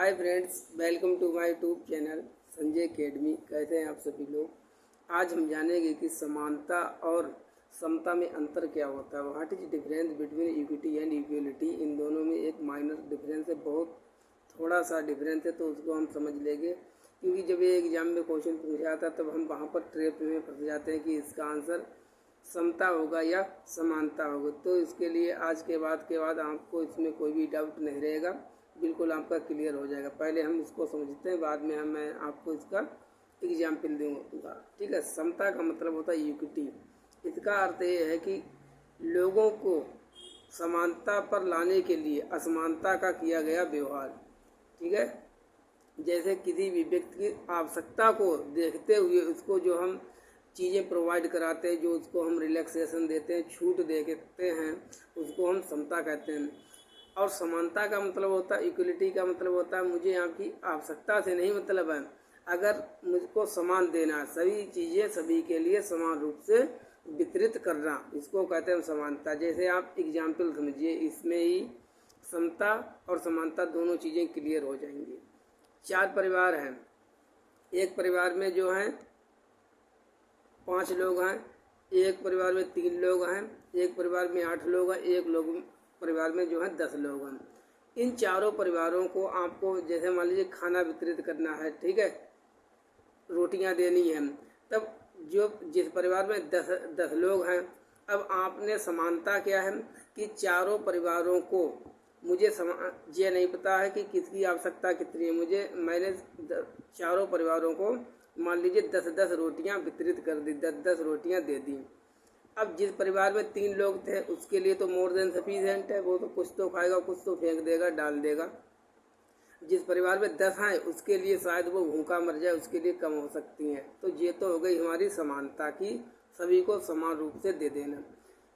Hi friends, welcome to my YouTube channel Sanjay academy. कैसे हैं आप सभी लोग। आज हम जानेंगे कि समानता और समता में अंतर क्या होता है। What is difference between equity and equality. इन दोनों में एक माइनर डिफरेंस है, बहुत थोड़ा सा डिफरेंस है, तो उसको हम समझ लेंगे। क्योंकि जब ये एग्जाम में क्वेश्चन पूछा जाता है तब हम वहाँ पर ट्रैप में फंस जाते हैं कि इसका आंसर समता होगा या समानता होगा। तो इसके लिए आज के बाद आपको इसमें कोई भी डाउट नहीं रहेगा, बिल्कुल आपका क्लियर हो जाएगा। पहले हम इसको समझते हैं, बाद में मैं आपको इसका एग्जाम्पल दूंगा। ठीक है। समता का मतलब होता है इक्विटी। इसका अर्थ ये है कि लोगों को समानता पर लाने के लिए असमानता का किया गया व्यवहार। ठीक है। जैसे किसी भी व्यक्ति की आवश्यकता को देखते हुए उसको जो हम चीज़ें प्रोवाइड कराते हैं, जो उसको हम रिलैक्सेशन देते हैं, छूट देते हैं, उसको हम समता कहते हैं। और समानता का मतलब होता है, इक्वलिटी का मतलब होता है मुझे आपकी आवश्यकता से नहीं मतलब है, अगर मुझको समान देना है, सभी चीज़ें सभी के लिए समान रूप से वितरित करना, इसको कहते हैं समानता। जैसे आप एग्जाम्पल समझिए, इसमें ही समता और समानता दोनों चीज़ें क्लियर हो जाएंगी। 4 परिवार हैं, एक परिवार में जो हैं 5 लोग हैं, एक परिवार में 3 लोग हैं, एक परिवार में 8 लोग हैं, एक परिवार में जो है 10 लोग हैं। इन चारों परिवारों को आपको जैसे मान लीजिए खाना वितरित करना है, ठीक है, रोटियां देनी है, तब जो जिस परिवार में 10 लोग हैं, अब आपने समानता क्या है कि चारों परिवारों को मुझे ये नहीं पता है कि किसकी आवश्यकता कितनी है, मैंने चारों परिवारों को मान लीजिए 10-10 रोटियां वितरित कर दी, 10-10 रोटियां दे दी। अब जिस परिवार में 3 लोग थे उसके लिए तो मोर देन सफिशिएंट है, वो तो कुछ तो खाएगा, कुछ तो फेंक देगा, डाल देगा। जिस परिवार में 10 हैं उसके लिए शायद वो भूखा मर जाए, उसके लिए कम हो सकती हैं। तो ये तो हो गई हमारी समानता की, सभी को समान रूप से दे देना।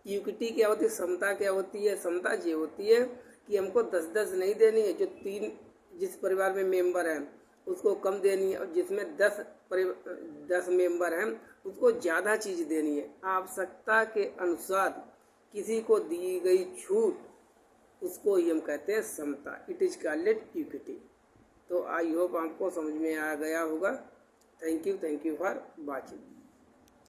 इक्विटी क्या होती है, समता क्या होती है। समता ये होती है कि हमको 10-10 नहीं देनी है, जो 3 जिस परिवार में मेंबर हैं उसको कम देनी है, और जिसमें 10 मेंबर हैं उसको ज़्यादा चीज़ देनी है। आवश्यकता के अनुसार किसी को दी गई छूट, उसको ही हम कहते हैं समता। It is called equity. तो आई होप आपको समझ में आ गया होगा। Thank you for watching.